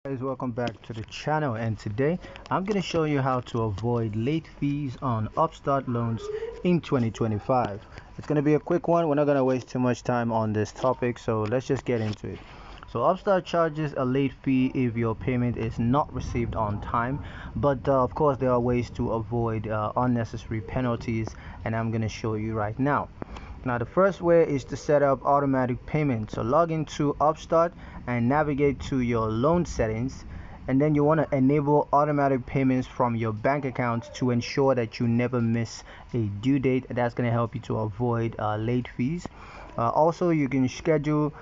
Guys, welcome back to the channel, and today I'm going to show you how to avoid late fees on Upstart loans in 2025. It's going to be a quick one. We're not going to waste too much time on this topic, so let's just get into it. So Upstart charges a late fee if your payment is not received on time, but of course there are ways to avoid unnecessary penalties, and I'm going to show you right now. Now the first way is to set up automatic payments. So log into Upstart and navigate to your loan settings, and then you want to enable automatic payments from your bank account to ensure that you never miss a due date. That's going to help you to avoid late fees. Also, you can schedule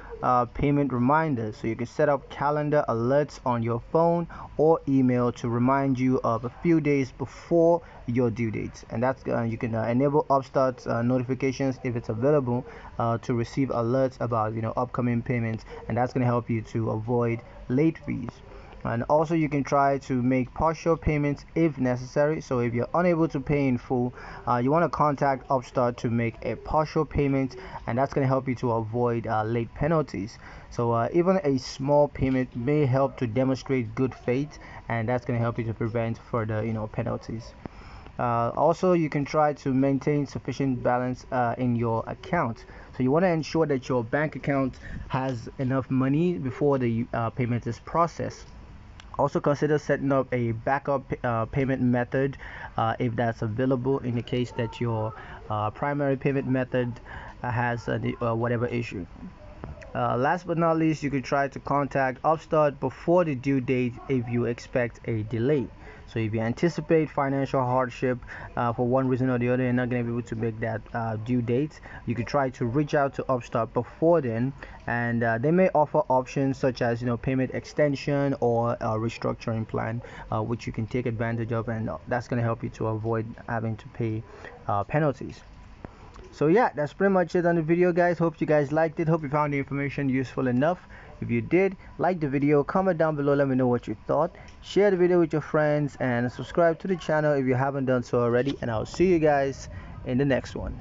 payment reminders, so you can set up calendar alerts on your phone or email to remind you of a few days before your due dates. And that's you can enable Upstart's notifications if it's available to receive alerts about upcoming payments, and that's going to help you to avoid late fees. And also you can try to make partial payments if necessary. So if you're unable to pay in full, you want to contact Upstart to make a partial payment, and that's going to help you to avoid late penalties. So even a small payment may help to demonstrate good faith, and that's going to help you to prevent further penalties. Also, you can try to maintain sufficient balance in your account. So you want to ensure that your bank account has enough money before the payment is processed. Also consider setting up a backup payment method if that's available, in the case that your primary payment method has whatever issue. Last but not least, you could try to contact Upstart before the due date if you expect a delay. So if you anticipate financial hardship for one reason or the other, you're not going to be able to make that due date, you could try to reach out to Upstart before then, and they may offer options such as payment extension or a restructuring plan, which you can take advantage of, and that's going to help you to avoid having to pay penalties. So yeah, that's pretty much it on the video, guys. Hope you guys liked it. Hope you found the information useful enough. If you did, like the video, comment down below, let me know what you thought, share the video with your friends, and subscribe to the channel if you haven't done so already, and I'll see you guys in the next one.